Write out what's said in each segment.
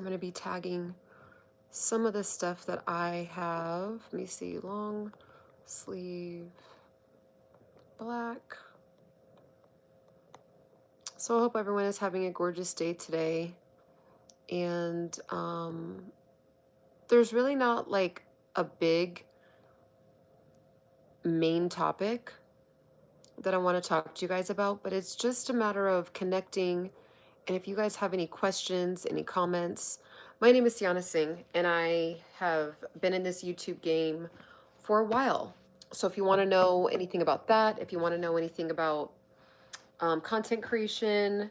I'm going to be tagging some of the stuff that I have. Let me see. Long sleeve black. So I hope everyone is having a gorgeous day today. And there's really not like a big main topic that I want to talk to you guys about, but it's just a matter of connecting. And if you guys have any questions, any comments, my name is Ciana Singh, and I have been in this YouTube game for a while. So if you want to know anything about that, if you want to know anything about content creation,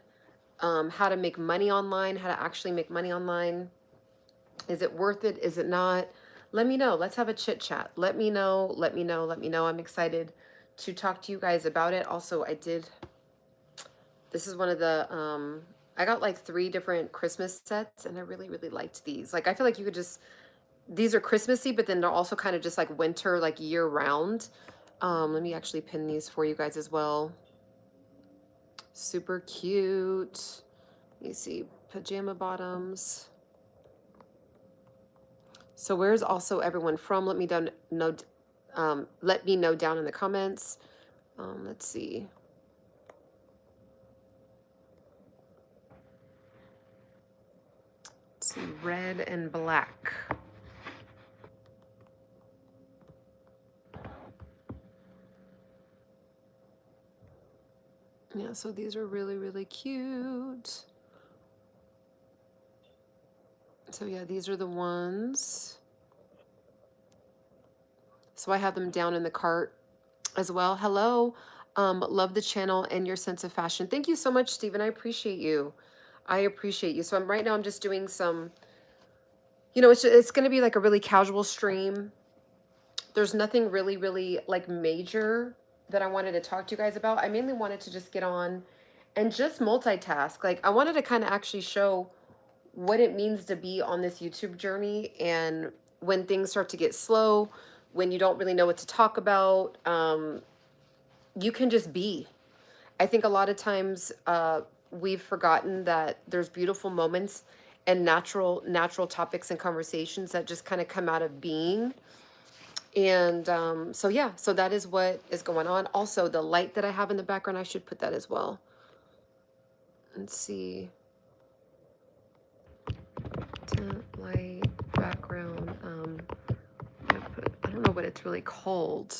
how to make money online, how to actually make money online, is it worth it? Is it not? Let me know. Let's have a chit chat. Let me know. Let me know. Let me know. I'm excited to talk to you guys about it. Also, this is one of the, I got like 3 different Christmas sets, and I really, really liked these. Like, I feel like you could just, these are Christmassy, but then they're also kind of just like winter, like year round. Let me actually pin these for you guys as well. Super cute. Let me see, pajama bottoms. So where's also everyone from? Let me know down in the comments. Let's see. Let's see, red and black. Yeah, so these are really, really cute. So yeah, these are the ones. So I have them down in the cart as well. Hello. Love the channel and your sense of fashion. Thank you so much, Stephen. I appreciate you. I appreciate you. So right now I'm just doing some, it's going to be like a really casual stream. There's nothing really, really like major that I wanted to talk to you guys about. I mainly wanted to just get on and just multitask. Like, I wanted to kind of actually show what it means to be on this YouTube journey, and when things start to get slow, when you don't really know what to talk about, you can just be. I think a lot of times we've forgotten that there's beautiful moments and natural topics and conversations that just kind of come out of being. And so yeah, so that is what is going on. Also, the light that I have in the background, I should put that as well. Let's see. Tent light background. I don't know what it's really called.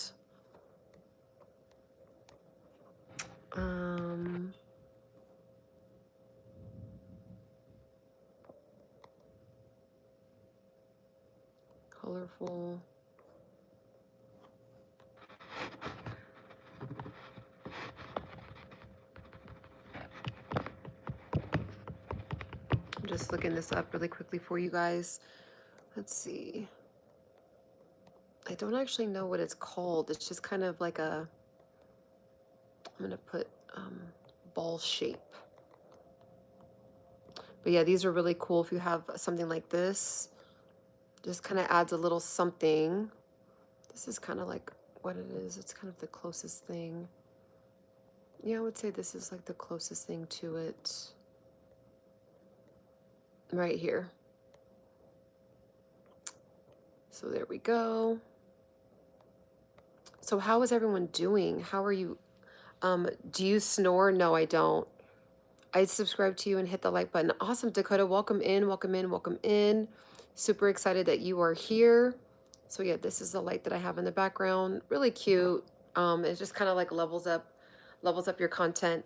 Colorful. I'm just looking this up really quickly for you guys. Let's see. I don't actually know what it's called. It's just kind of like a, I'm going to put ball shape. But yeah, these are really cool. If you have something like this, just kind of adds a little something. This is kind of like what it is. It's kind of the closest thing. Yeah, I would say this is like the closest thing to it. Right here. So there we go. So how is everyone doing? How are you? Do you snore? No, I don't. I subscribe to you and hit the like button. Awesome, Dakota. Welcome in, welcome in, welcome in. Super excited that you are here. So yeah, this is the light that I have in the background. Really cute. It just kind of like levels up your content.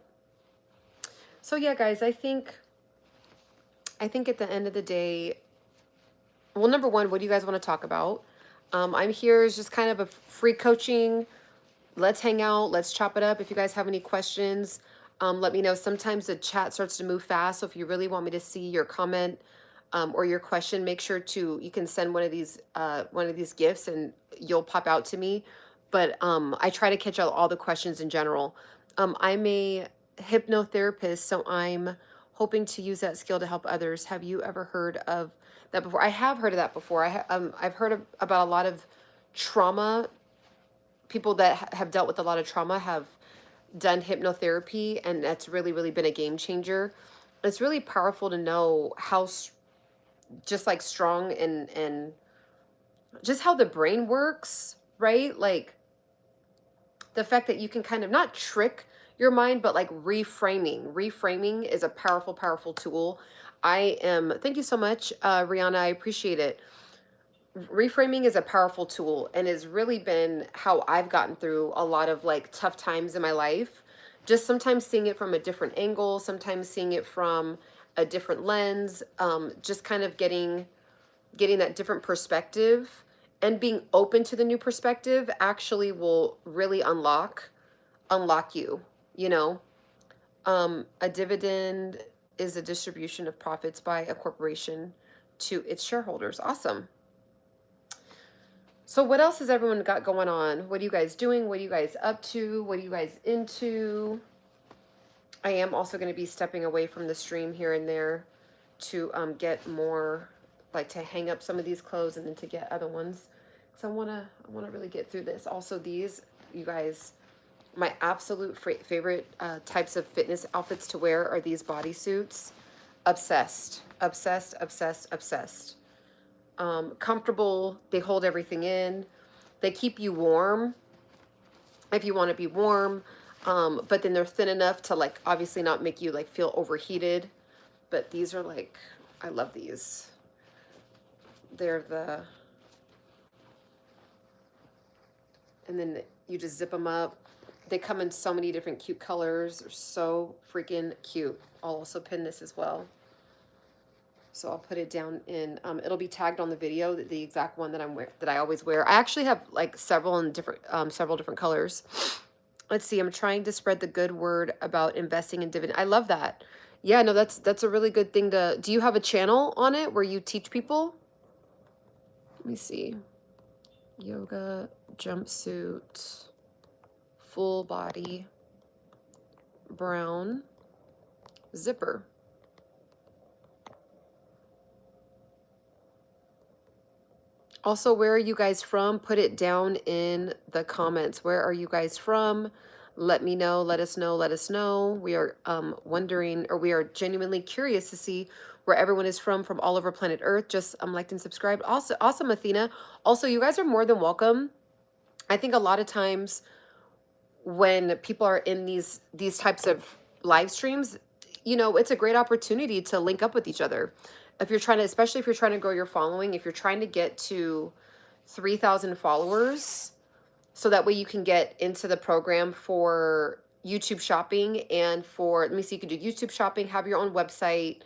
So yeah, guys, I think at the end of the day, well, number one, what do you guys want to talk about? I'm here as just kind of a free coaching. Let's hang out. Let's chop it up. If you guys have any questions, let me know. Sometimes the chat starts to move fast. So if you really want me to see your comment or your question, make sure you can send one of these gifts and you'll pop out to me. But I try to catch all the questions in general. I'm a hypnotherapist, so I'm hoping to use that skill to help others. Have you ever heard of that before? I have heard of that before. I've heard about a lot of trauma. People that have dealt with a lot of trauma have done hypnotherapy, and that's really, really been a game changer. It's really powerful to know how just like strong and just how the brain works, right? Like the fact that you can kind of not trick your mind, but like reframing is a powerful, powerful tool. Thank you so much, Rihanna. I appreciate it. Reframing is a powerful tool and has really been how I've gotten through a lot of like tough times in my life. Just sometimes seeing it from a different angle, sometimes seeing it from a different lens, just kind of getting that different perspective and being open to the new perspective actually will really unlock you, you know. A dividend is a distribution of profits by a corporation to its shareholders. Awesome. So what else has everyone got going on? What are you guys doing? What are you guys up to? What are you guys into? I am also going to be stepping away from the stream here and there to get more, like to hang up some of these clothes and then to get other ones. Because I wanna really get through this. Also, these, you guys, my absolute favorite types of fitness outfits to wear are these bodysuits. Obsessed, obsessed, obsessed, obsessed. Comfortable, they hold everything in. They keep you warm if you want to be warm, but then they're thin enough to like obviously not make you like feel overheated. But these are like, I love these. And then you just zip them up. They come in so many different cute colors. They're so freaking cute. I'll also pin this as well. So I'll put it down in, it'll be tagged on the video, the exact one that I always wear. I actually have like several different colors. Let's see, I'm trying to spread the good word about investing in dividend. I love that. Yeah, no, that's a really good thing to, do you have a channel on it where you teach people? Let me see. Yoga, jumpsuit, full body, brown, zipper. Also, where are you guys from? Put it down in the comments. Where are you guys from? Let me know. Let us know. Let us know. We are wondering, or we are genuinely curious to see where everyone is from all over planet Earth. Just liked and subscribed. Also, awesome, Athena. Also, you guys are more than welcome. I think a lot of times when people are in these types of live streams, you know, it's a great opportunity to link up with each other. If you're trying to, especially if you're trying to grow your following, if you're trying to get to 3,000 followers, so that way you can get into the program for YouTube shopping and for, let me see, you can do YouTube shopping, have your own website,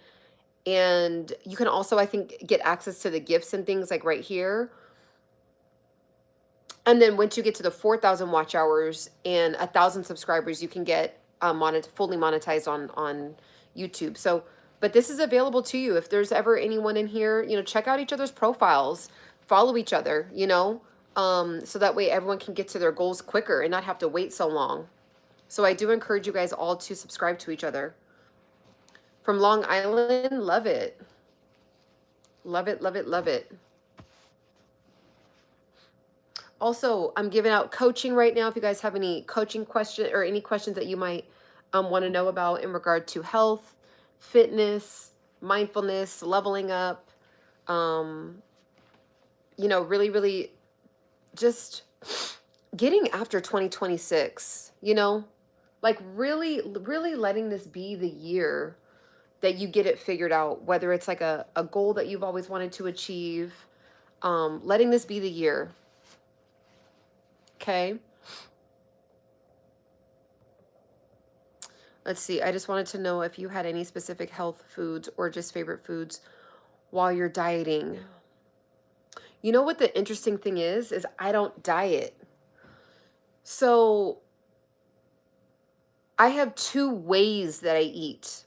and you can also, I think, get access to the gifts and things like right here. And then once you get to the 4,000 watch hours and 1,000 subscribers, you can get fully monetized on YouTube. So, but this is available to you. If there's ever anyone in here, you know, check out each other's profiles, follow each other, you know, so that way everyone can get to their goals quicker and not have to wait so long. So I do encourage you guys all to subscribe to each other. From Long Island, love it. Love it, love it, love it. Also, I'm giving out coaching right now. If you guys have any coaching questions or any questions that you might want to know about in regard to health, fitness, mindfulness, leveling up, you know, really, really just getting after 2026, you know, like really, really letting this be the year that you get it figured out, whether it's like a goal that you've always wanted to achieve, letting this be the year. Okay. Let's see. I just wanted to know if you had any specific health foods or just favorite foods while you're dieting. You know what the interesting thing is I don't diet. So I have two ways that I eat.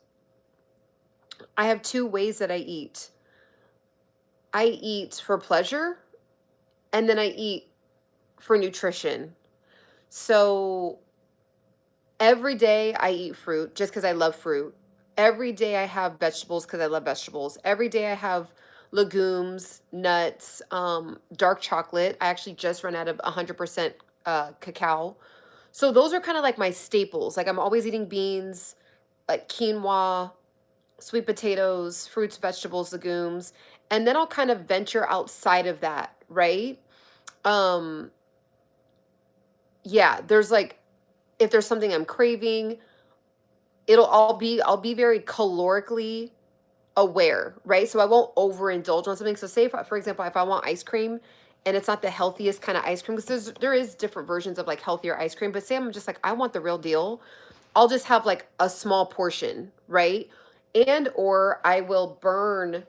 I have two ways that I eat. I eat for pleasure and then I eat for nutrition. So every day I eat fruit just because I love fruit. Every day I have vegetables because I love vegetables. Every day I have legumes, nuts, dark chocolate. I actually just ran out of 100% cacao. So those are kind of like my staples. Like I'm always eating beans, like quinoa, sweet potatoes, fruits, vegetables, legumes, and then I'll kind of venture outside of that, right? Um, yeah, there's like if there's something I'm craving, I'll be very calorically aware, right? So I won't overindulge on something. So say for example, if I want ice cream and it's not the healthiest kind of ice cream, because there is different versions of like healthier ice cream, but say I'm just like, I want the real deal, I'll just have like a small portion, right? And or I will burn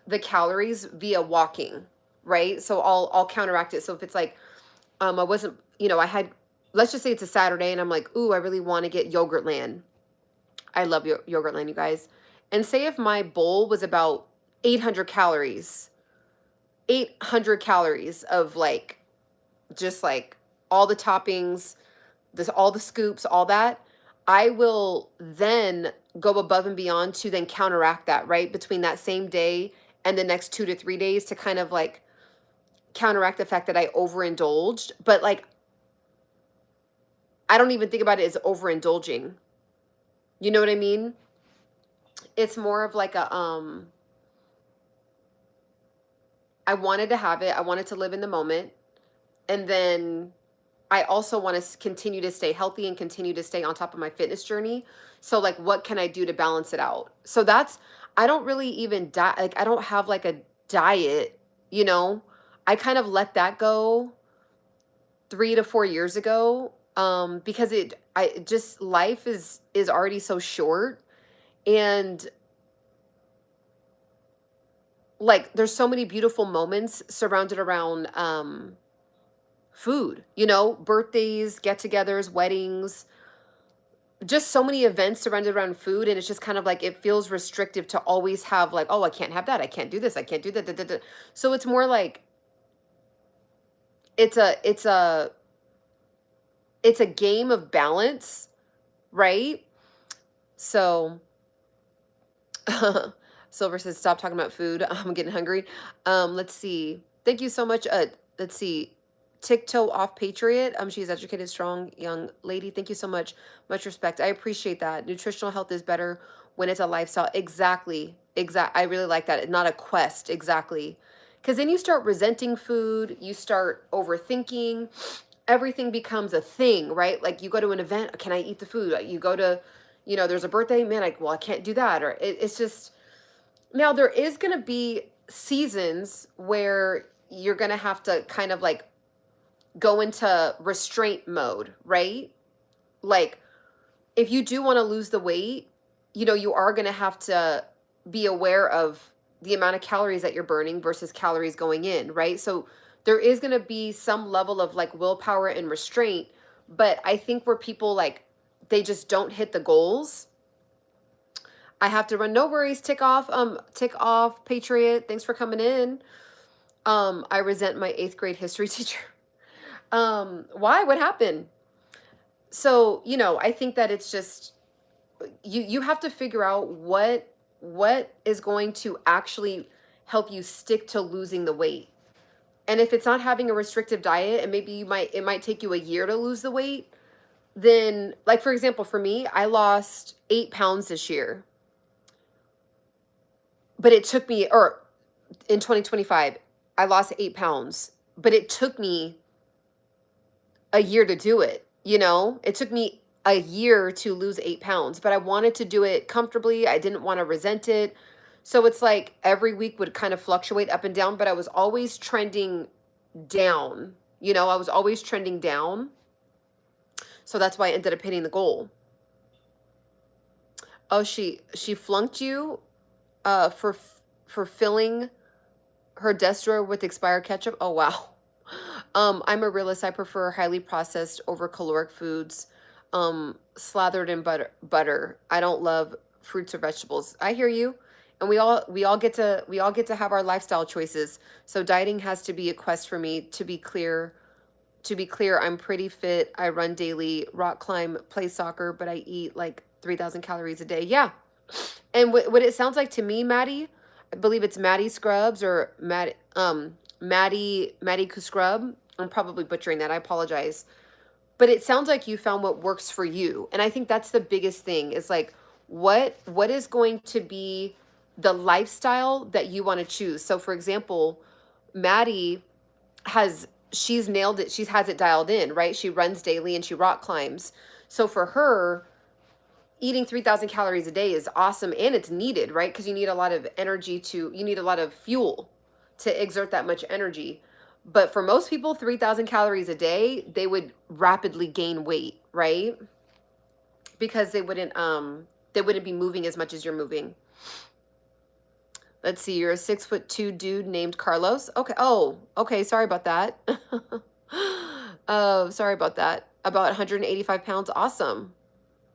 the calories via walking, right? So I'll counteract it. So if it's like I wasn't, I had, let's just say it's a Saturday and I'm like, ooh, I really want to get Yogurtland. I love Yogurtland, you guys. And say if my bowl was about 800 calories, 800 calories of like, just like all the toppings, all the scoops, all that, I will then go above and beyond to then counteract that, right? Between that same day and the next 2 to 3 days to kind of like counteract the fact that I overindulged. But like, I don't even think about it as overindulging. You know what I mean? It's more of like I wanted to have it. I wanted to live in the moment. And then I also want to continue to stay healthy and continue to stay on top of my fitness journey. So like what can I do to balance it out? So that's I don't really even like I don't have like a diet, you know. I kind of let that go 3 to 4 years ago because I just life is already so short and like there's so many beautiful moments surrounded around food, birthdays, get-togethers, weddings, just so many events surrounded around food, and it's just kind of like it feels restrictive to always have like, oh, I can't have that, I can't do this, I can't do that, so it's more like it's a it's a it's a game of balance, right? So Silver says, stop talking about food. I'm getting hungry. Let's see. Thank you so much. Let's see. Tiptoe Off Patriot. She's educated, strong, young lady. Thank you so much. Much respect. I appreciate that. Nutritional health is better when it's a lifestyle. Exactly. I really like that. Not a quest. Exactly. Because then you start resenting food. You start overthinking. Everything becomes a thing, right? Like you go to an event. Can I eat the food? You go to, there's a birthday. Man, I can't do that. Or it's just, now there is going to be seasons where you're going to have to kind of like go into restraint mode, right? Like if you do want to lose the weight, you are going to have to be aware of the amount of calories that you're burning versus calories going in, right? So there is going to be some level of like willpower and restraint, but I think where people like they just don't hit the goals. I have to run. No worries. Tick off, Patriot. Thanks for coming in. I resent my 8th grade history teacher. Why? What happened? So, I think that it's just you have to figure out what is going to actually help you stick to losing the weight. And if it's not having a restrictive diet and maybe it might take you a year to lose the weight, then like for example, for me, I lost 8 pounds this year. But it took me, or in 2025, I lost 8 pounds, but it took me a year to do it. It took me a year to lose 8 pounds, but I wanted to do it comfortably. I didn't want to resent it. So it's like every week would kind of fluctuate up and down, but I was always trending down. I was always trending down. So that's why I ended up hitting the goal. Oh, she flunked you for filling her desk drawer with expired ketchup. Oh wow. I'm a realist. I prefer highly processed over caloric foods, slathered in butter. I don't love fruits or vegetables. I hear you. And we all get to have our lifestyle choices. So dieting has to be a quest for me. To be clear, I'm pretty fit. I run daily, rock climb, play soccer, but I eat like 3,000 calories a day. Yeah. And what it sounds like to me, Maddie, I believe it's Maddie Scrubs or Maddie Scrub. I'm probably butchering that. I apologize. But it sounds like you found what works for you. And I think that's the biggest thing is like, what is going to be the lifestyle that you want to choose. So for example, Maddie she's nailed it. She has it dialed in, right? She runs daily and she rock climbs. So for her, eating 3,000 calories a day is awesome, and it's needed, right? Because you need a lot of energy you need a lot of fuel to exert that much energy. But for most people, 3,000 calories a day, they would rapidly gain weight, right? Because they wouldn't be moving as much as you're moving. Let's see, you're a 6'2" dude named Carlos. Okay. Oh, okay. Sorry about that. Oh, sorry about that. About 185 pounds. Awesome.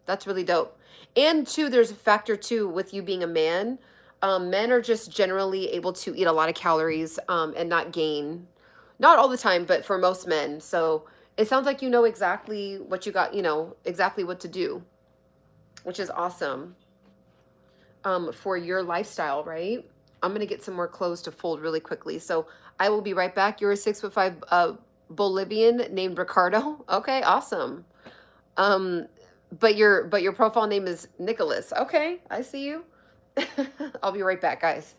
That's really dope. And two, there's a factor too with you being a man. Men are just generally able to eat a lot of calories and not gain. Not all the time, but for most men. So it sounds like you know exactly what you got, exactly what to do, which is awesome for your lifestyle, right? I'm going to get some more clothes to fold really quickly. So I will be right back. You're a 6'5" Bolivian named Ricardo. Okay, awesome. But your profile name is Nicholas. Okay, I see you. I'll be right back, guys.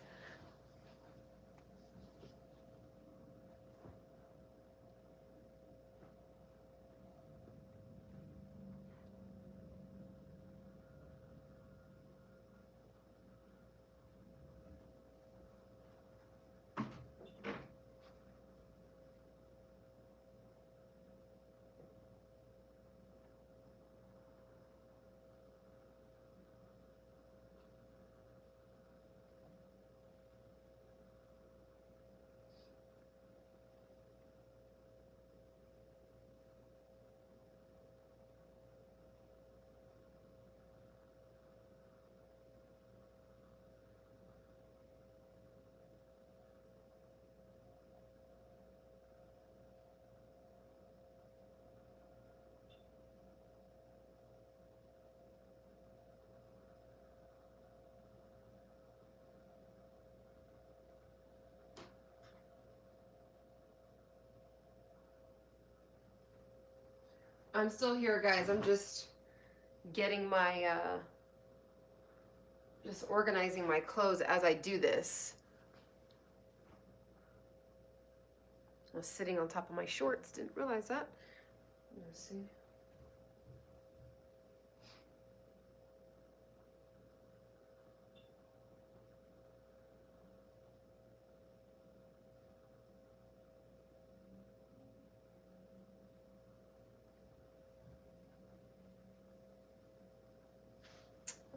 I'm still here, guys. I'm just getting my just organizing my clothes as I do this. I was sitting on top of my shorts. Didn't realize that. Let's see.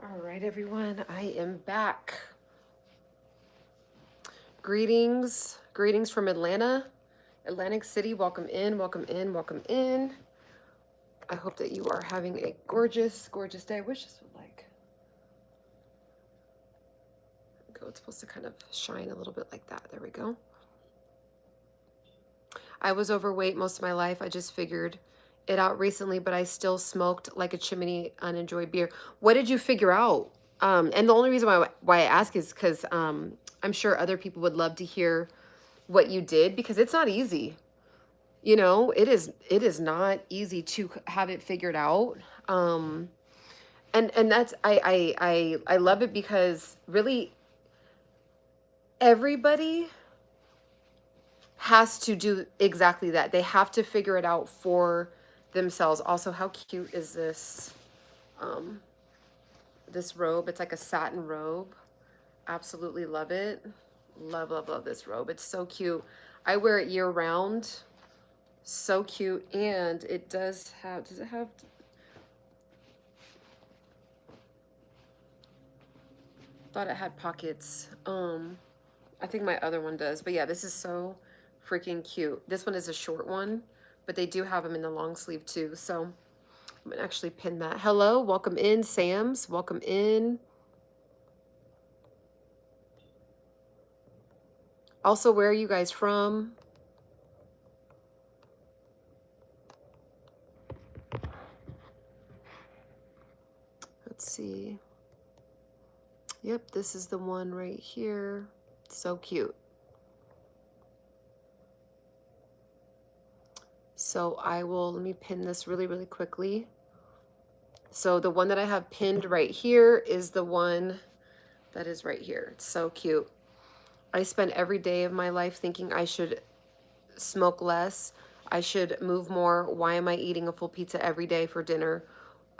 All right, everyone. I am back. Greetings from Atlanta, Atlantic City. Welcome in, welcome in, welcome in. I hope that you are having a gorgeous, gorgeous day. I wish this would go. It's supposed to kind of shine a little bit like that. There we go. I was overweight most of my life. I just figured it out recently, but I still smoked like a chimney and enjoyed beer. What did you figure out? And the only reason why I ask is because I'm sure other people would love to hear what you did, because it's not easy. It is not easy to have it figured out. And that's I love it, because really everybody has to do exactly that. They have to figure it out for themselves. Also, how cute is this this robe? It's like a satin robe. Absolutely love it. Love, love, love this robe. It's so cute. I wear it year round. So cute. And it does it have thought it had pockets. I think my other one does. But yeah, this is so freaking cute. This one is a short one, but they do have them in the long sleeve too. So I'm gonna actually pin that. Hello, welcome in, Sam's. Welcome in. Also, where are you guys from? Let's see. Yep, this is the one right here. So cute. So let me pin this really, really quickly. So the one that I have pinned right here is the one that is right here. It's so cute. I spend every day of my life thinking I should smoke less. I should move more. Why am I eating a full pizza every day for dinner?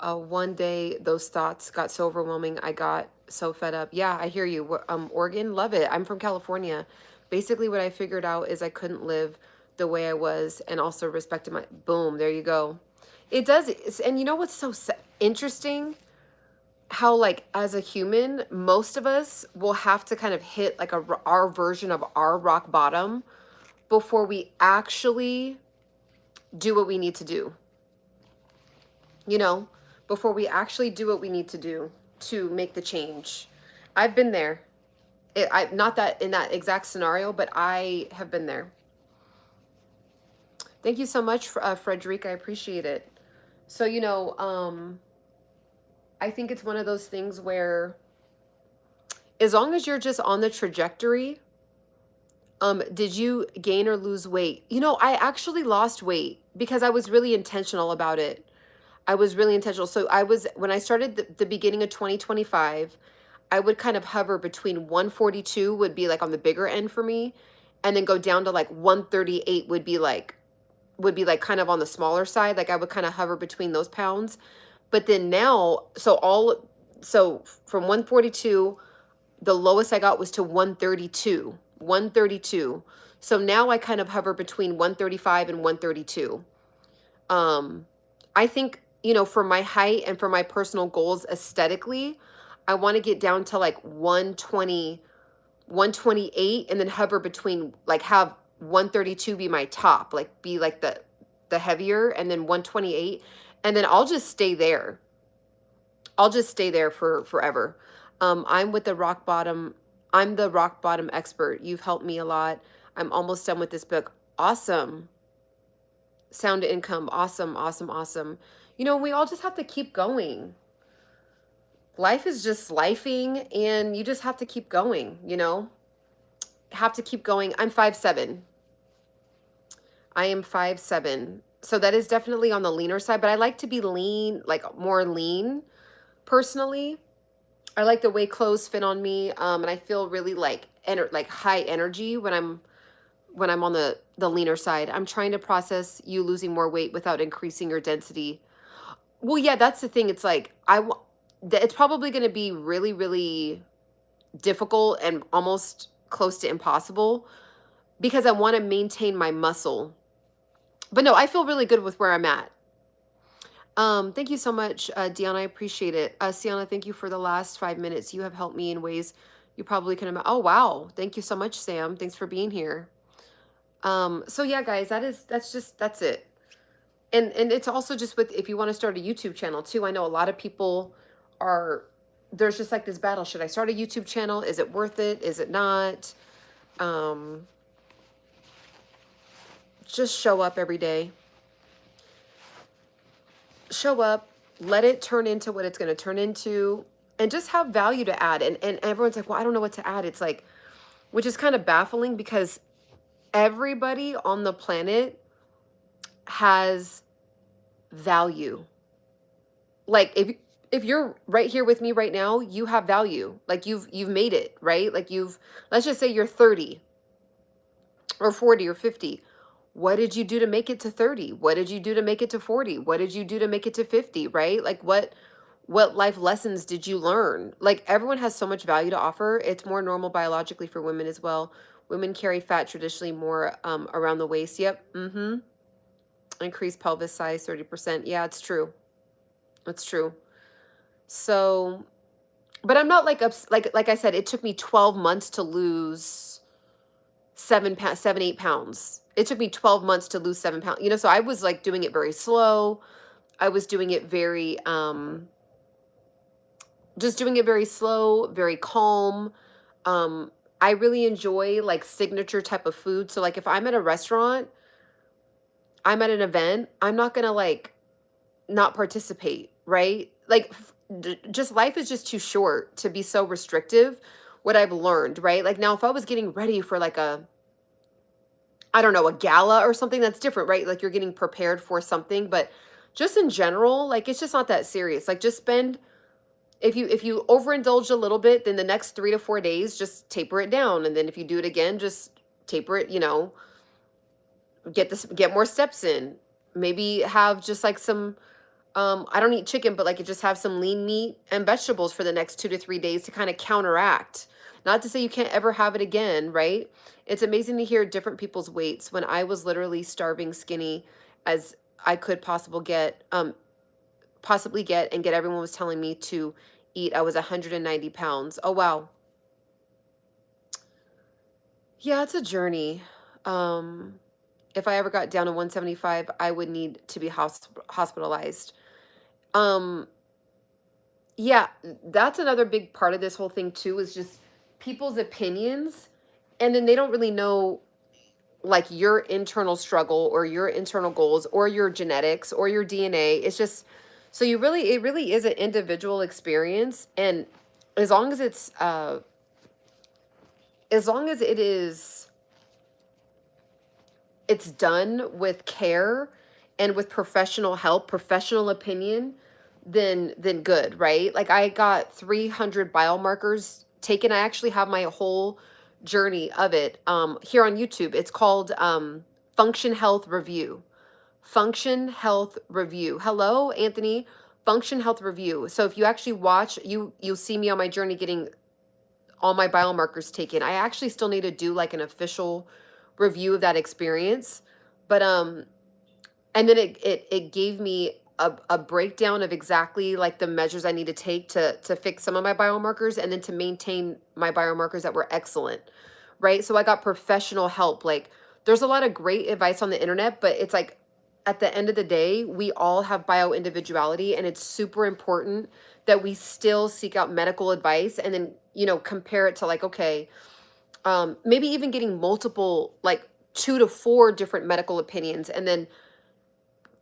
One day those thoughts got so overwhelming. I got so fed up. Yeah, I hear you. Oregon, love it. I'm from California. Basically what I figured out is I couldn't live the way I was and also respected my, boom, there you go. It does. And you know what's so interesting? How like as a human, most of us will have to kind of hit like our version of our rock bottom before we actually do what we need to do. You know, before we actually do what we need to do to make the change. I've been there. Not that in that exact scenario, but I have been there. Thank you so much, Frederica. I appreciate it. So, you know, I think it's one of those things where as long as you're just on the trajectory, did you gain or lose weight? You know, I actually lost weight because I was really intentional about it. I was really intentional. So when I started the beginning of 2025, I would kind of hover between 142 would be like on the bigger end for me, and then go down to like 138 would be like kind of on the smaller side. Like I would kind of hover between those pounds. But then now, so from 142, the lowest I got was to 132. 132. So now I kind of hover between 135 and 132. I think, you know, for my height and for my personal goals aesthetically, I want to get down to like 120, 128, and then hover between, like, have 132 be my top, like be like the heavier, and then 128, and then I'll just stay there. I'll just stay there for forever. I'm with the rock bottom. I'm the rock bottom expert. You've helped me a lot. I'm almost done with this book. Awesome. Sound income. Awesome, awesome, awesome. You know, we all just have to keep going. Life is just lifing, and you just have to keep going, you know? Have to keep going. I'm 5'7". I am 5'7". So that is definitely on the leaner side, but I like to be lean, like more lean personally. I like the way clothes fit on me, and I feel really like high energy when I'm on the leaner side. I'm trying to process you losing more weight without increasing your density. Well, yeah, that's the thing. It's like it's probably going to be really, really difficult and almost close to impossible because I want to maintain my muscle. But no, I feel really good with where I'm at. Thank you so much, Deanna. I appreciate it. Ciana, thank you for the last 5 minutes. You have helped me in ways you probably can imagine. Oh, wow. Thank you so much, Sam. Thanks for being here. So yeah, guys, that's it. And it's also just with, if you want to start a YouTube channel too, I know a lot of people there's just like this battle. Should I start a YouTube channel? Is it worth it? Is it not? Just show up every day. Show up, let it turn into what it's going to turn into, and just have value to add. And everyone's like, well, I don't know what to add. It's like, which is kind of baffling because everybody on the planet has value. Like if you're right here with me right now, you have value. Like you've made it, right? Like let's just say you're 30 or 40 or 50. What did you do to make it to 30? What did you do to make it to 40? What did you do to make it to 50, right? Like what life lessons did you learn? Like everyone has so much value to offer. It's more normal biologically for women as well. Women carry fat traditionally more around the waist. Yep. Increased pelvis size 30%. Yeah, it's true. It's true. So, but I'm not like like I said, it took me 12 months to lose 8 pounds. It took me 12 months to lose 7 pounds. You know, so I was like doing it very slow. I was doing it very just doing it very slow, very calm. I really enjoy like signature type of food. So like if I'm at a restaurant, I'm at an event, I'm not going to like not participate, right? Like just life is just too short to be so restrictive. What I've learned, right? Like now if I was getting ready for like I don't know, a gala or something, that's different, right? Like you're getting prepared for something, but just in general, like it's just not that serious. Like just spend, if you overindulge a little bit, then the next 3 to 4 days, just taper it down. And then if you do it again, just taper it, get more steps in. Maybe have just like some, I don't eat chicken, but like just have some lean meat and vegetables for the next 2 to 3 days to kind of counteract. Not to say you can't ever have it again, right? It's amazing to hear different people's weights. When I was literally starving skinny as I could possibly get, and get, everyone was telling me to eat, I was 190 pounds. Oh wow. Yeah, it's a journey. Um, if I ever got down to 175, I would need to be hospitalized. Um, yeah, that's another big part of this whole thing too, is just people's opinions, and then they don't really know like your internal struggle or your internal goals or your genetics or your DNA. It's just, so it really is an individual experience. And as long as as long as it's done with care and with professional help, professional opinion, then good, right? Like I got 300 biomarkers taken. I actually have my whole journey of it here on YouTube. It's called Function Health Review. Function Health Review. Hello, Anthony. Function Health Review. So if you actually watch, you'll see me on my journey getting all my biomarkers taken. I actually still need to do like an official review of that experience. But and then it gave me a breakdown of exactly like the measures I need to take to fix some of my biomarkers, and then to maintain my biomarkers that were excellent. Right? So I got professional help. Like there's a lot of great advice on the internet, but it's like at the end of the day, we all have bio individuality, and it's super important that we still seek out medical advice, and then, compare it to like, okay, maybe even getting multiple, like 2 to 4 different medical opinions, and then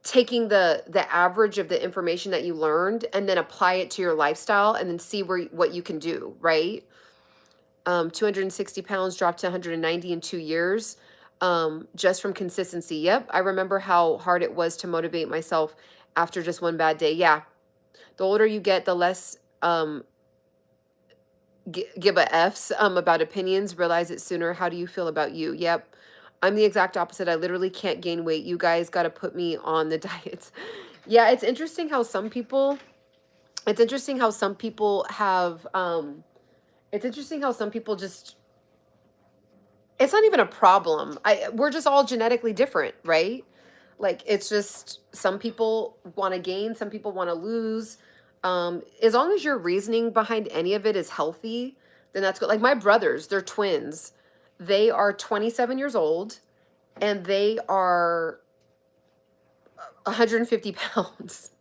taking the average of the information that you learned, and then apply it to your lifestyle, and then see what you can do, right? 260 pounds, dropped to 190 in 2 years, just from consistency. Yep, I remember how hard it was to motivate myself after just one bad day. Yeah, the older you get, the less give a f's about opinions. Realize it sooner. How do you feel about you? Yep, I'm the exact opposite. I literally can't gain weight. You guys got to put me on the diets. Yeah, it's interesting how some people. It's interesting how some people have. It's interesting how some people just, it's not even a problem. We're just all genetically different, right? Like it's just, some people want to gain, some people want to lose. As long as your reasoning behind any of it is healthy, then that's good. Like my brothers, they're twins. They are 27 years old, and they are 150 pounds.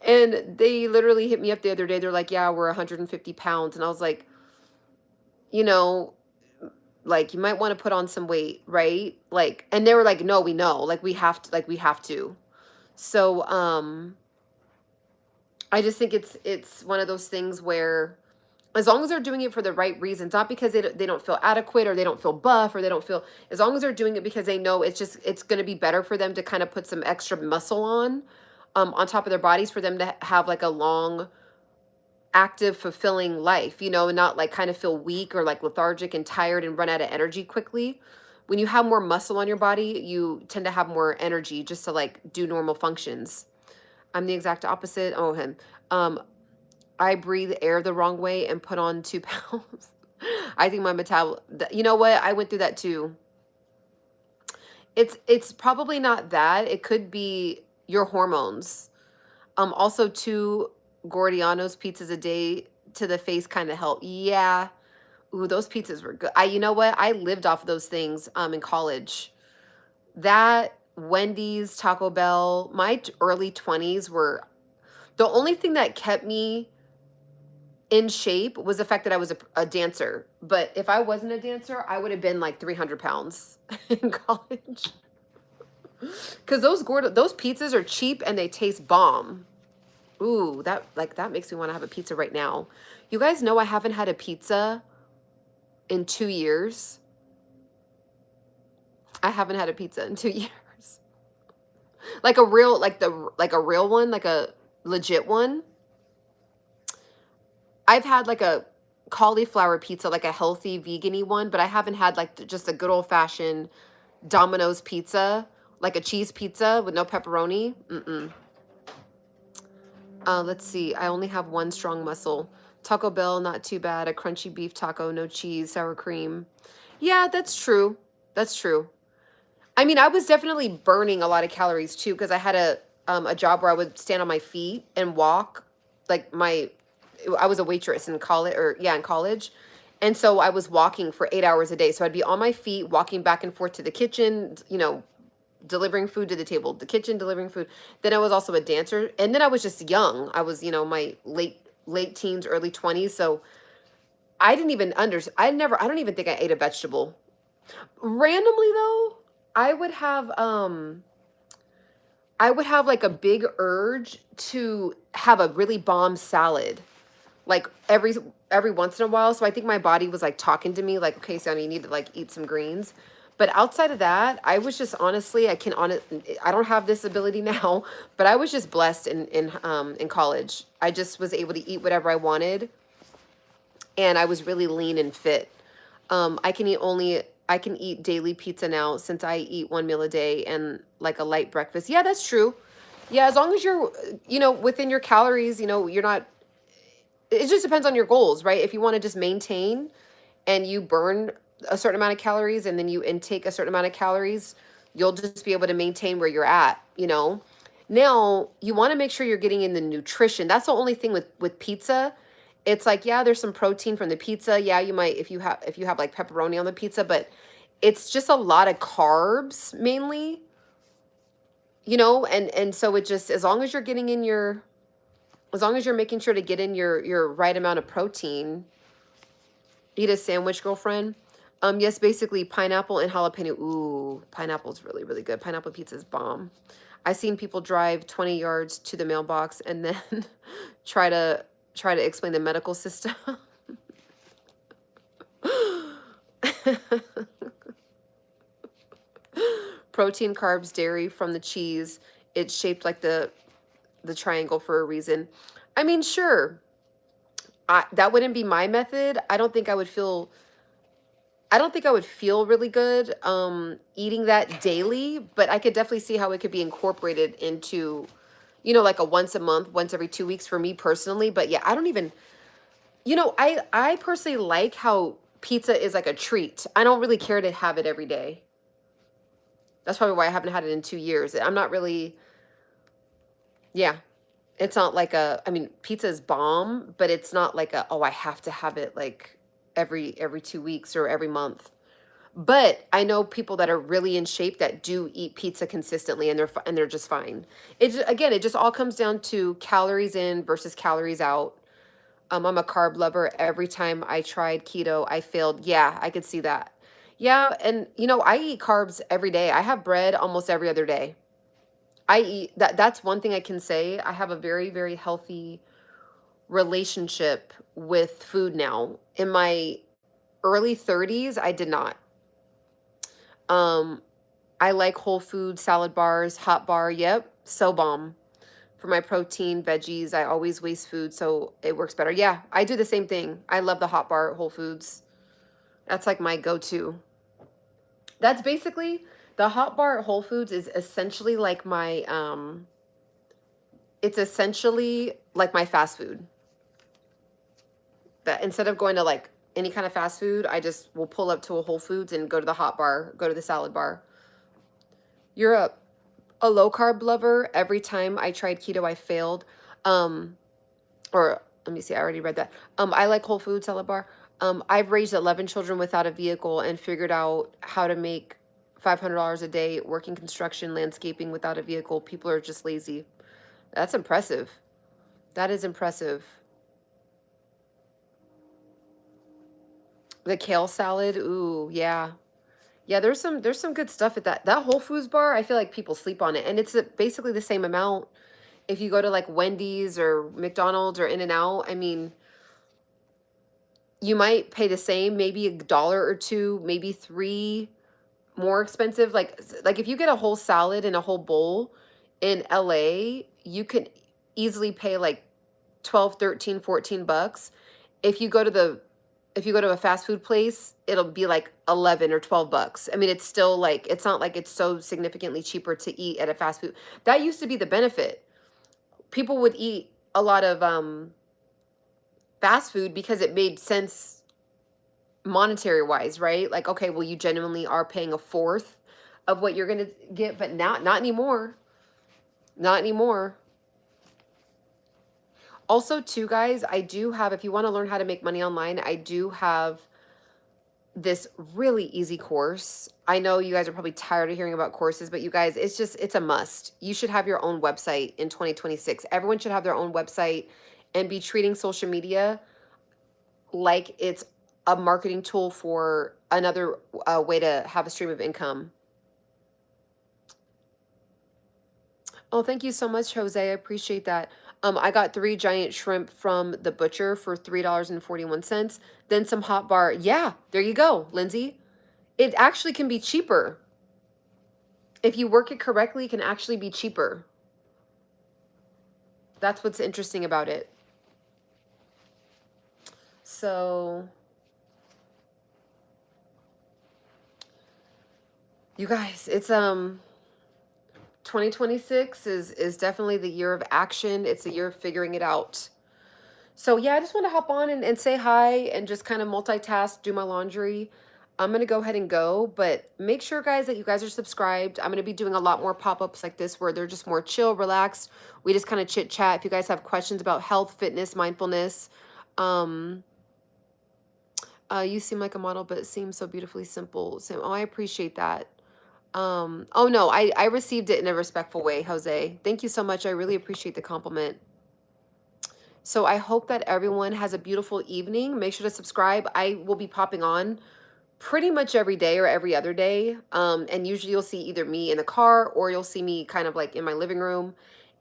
And they literally hit me up the other day. They're like, "Yeah, we're 150 pounds." And I was like, you know, like you might want to put on some weight, right? Like, and they were like, "No, we know. Like we have to." So, I just think it's one of those things where, as long as they're doing it for the right reasons, not because they don't feel adequate, or they don't feel buff, or they don't feel, as long as they're doing it because they know it's going to be better for them to kind of put some extra muscle on top of their bodies, for them to have like a long, active, fulfilling life, and not like kind of feel weak or like lethargic and tired and run out of energy quickly. When you have more muscle on your body, you tend to have more energy just to like do normal functions. I'm the exact opposite. Oh, him. Um, I breathe air the wrong way and put on 2 pounds. I think my you know what? I went through that too. It's probably not that. It could be your hormones. Also 2 Gordiano's pizzas a day to the face kind of help. Yeah. Ooh, those pizzas were good. You know what? I lived off of those things in college. That, Wendy's, Taco Bell, my early 20s were the only thing that kept me in shape was the fact that I was a dancer. But if I wasn't a dancer, I would have been like 300 pounds in college. Because those pizzas are cheap and they taste bomb. Ooh, that makes me want to have a pizza right now. You guys know I haven't had a pizza in 2 years. I haven't had a pizza in 2 years. Like a real, like a real one, like a legit one. I've had like a cauliflower pizza, like a healthy vegan-y one, but I haven't had like just a good old fashioned Domino's pizza, like a cheese pizza with no pepperoni. Mm-mm. Let's see. I only have one strong muscle. Taco Bell, not too bad. A crunchy beef taco, no cheese, sour cream. Yeah, that's true. That's true. I mean, I was definitely burning a lot of calories too because I had a job where I would stand on my feet and walk. Like I was a waitress in college, or yeah, in college, and so I was walking for 8 hours a day. So I'd be on my feet, walking back and forth to the kitchen, delivering food to the table, the kitchen, delivering food. Then I was also a dancer, and then I was just young. I was, my late teens, early 20s. So I didn't even I don't even think I ate a vegetable. Randomly though, I would have like a big urge to have a really bomb salad, like every once in a while. So I think my body was like talking to me, like, okay, Ciana, you need to like eat some greens. But outside of that, I was just honestly, I don't have this ability now, but I was just blessed in college. I just was able to eat whatever I wanted, and I was really lean and fit. I can eat daily pizza now since I eat one meal a day and like a light breakfast. Yeah, that's true. Yeah, as long as you're, within your calories, you're not, it just depends on your goals, right? If you want to just maintain and you burn a certain amount of calories and then you intake a certain amount of calories, you'll just be able to maintain where you're at. Now, you want to make sure you're getting in the nutrition. That's the only thing with pizza. It's like, yeah, there's some protein from the pizza. Yeah, you might if you have like pepperoni on the pizza, but it's just a lot of carbs mainly, and so it just, as long as you're making sure to get in your right amount of protein. Eat a sandwich, girlfriend. Yes, basically pineapple and jalapeno. Ooh, pineapple's really, really good. Pineapple pizza's bomb. I've seen people drive 20 yards to the mailbox and then try to explain the medical system. Protein, carbs, dairy from the cheese. It's shaped like the triangle for a reason. I mean, sure. That wouldn't be my method. I don't think I would feel really good eating that daily, but I could definitely see how it could be incorporated into, like a once a month, once every 2 weeks for me personally. But yeah, I don't even, I personally like how pizza is like a treat. I don't really care to have it every day. That's probably why I haven't had it in 2 years. I'm not really, yeah. It's not like I mean, pizza is bomb, but it's not like oh, I have to have it like every 2 weeks or every month. But I know people that are really in shape that do eat pizza consistently, and they're just fine. Again, it just all comes down to calories in versus calories out. I'm a carb lover. Every time I tried keto, I failed. Yeah, I could see that. Yeah, and I eat carbs every day. I have bread almost every other day. I eat that's one thing I can say. I have a very, very healthy relationship with food now. In my early 30s, I did not. Um, I like whole food salad bars, hot bar. Yep, so bomb. For my protein, veggies, I always waste food, so it works better. Yeah, I do the same thing. I love the hot bar at Whole Foods. That's like my go-to. That's basically the hot bar at Whole Foods is essentially like my it's essentially like my fast food. That instead of going to like any kind of fast food, I just will pull up to a Whole Foods and go to the hot bar, go to the salad bar. You're a low carb lover. Every time I tried keto, I failed. Or let me see, I already read that. I like Whole Foods salad bar. I've raised 11 children without a vehicle and figured out how to make $500 a day working construction, landscaping without a vehicle. People are just lazy. That's impressive. That is impressive. The kale salad, ooh, yeah. Yeah, there's some good stuff at that Whole Foods bar. I feel like people sleep on it, and it's basically the same amount. If you go to like Wendy's or McDonald's or In-N-Out, I mean, you might pay the same, maybe $1 or two, maybe three more expensive. Like if you get a whole salad and a whole bowl, in LA, you can easily pay like 12, 13, 14 bucks. If you go to the if you go to a fast food place, it'll be like 11 or 12 bucks. I mean, it's still like it's not like it's so significantly cheaper to eat at a fast food. That used to be the benefit. People would eat a lot of fast food because it made sense monetary wise, right? Like, okay, well, you genuinely are paying a fourth of what you're gonna get, but not anymore. Not anymore. Also, too, guys, I do have, if you want to learn how to make money online, I do have this really easy course. I know you guys are probably tired of hearing about courses, but you guys, it's a must. You should have your own website in 2026. Everyone should have their own website and be treating social media like it's a marketing tool for another way to have a stream of income. Oh, thank you so much, Jose. I appreciate that. I got 3 giant shrimp from the butcher for $3.41. Then some hot bar. Yeah, there you go, Lindsay. It actually can be cheaper. If you work it correctly, it can actually be cheaper. That's what's interesting about it. So, you guys, it's 2026 is definitely the year of action. It's the year of figuring it out. So yeah, I just want to hop on and say hi and just kind of multitask, do my laundry. I'm going to go ahead and go, but make sure, guys, that you guys are subscribed. I'm going to be doing a lot more pop-ups like this where they're just more chill, relaxed. We just kind of chit chat. If you guys have questions about health, fitness, mindfulness, you seem like a model, but it seems so beautifully simple. So, oh, I appreciate that. Oh no, I received it in a respectful way, Jose. Thank you so much. I really appreciate the compliment. So I hope that everyone has a beautiful evening. Make sure to subscribe. I will be popping on pretty much every day or every other day. And usually you'll see either me in the car or you'll see me kind of like in my living room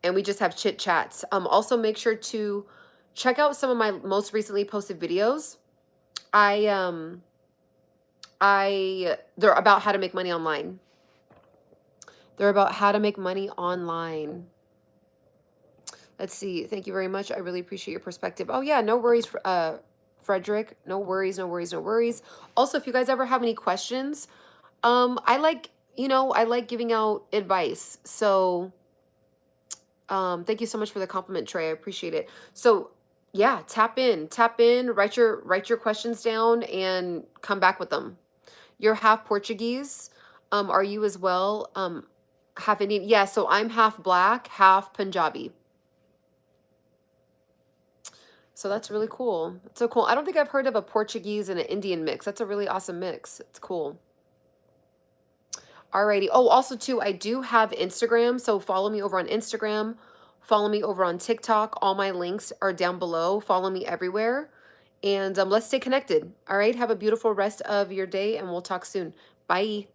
and we just have chit chats. Also make sure to check out some of my most recently posted videos. They're about how to make money online. They're about how to make money online. Let's see. Thank you very much. I really appreciate your perspective. Oh yeah, no worries, Frederick. No worries, no worries, no worries. Also, if you guys ever have any questions, I like, I like giving out advice. So, thank you so much for the compliment, Trey. I appreciate it. So, yeah, tap in, write your questions down and come back with them. You're half Portuguese. Are you as well? Half Indian? Yeah, so I'm half black, half Punjabi. So that's really cool. It's so cool. I don't think I've heard of a Portuguese and an Indian mix. That's a really awesome mix. It's cool. Alrighty. Oh, also too, I do have Instagram. So follow me over on Instagram. Follow me over on TikTok. All my links are down below. Follow me everywhere. And let's stay connected. All right. Have a beautiful rest of your day and we'll talk soon. Bye.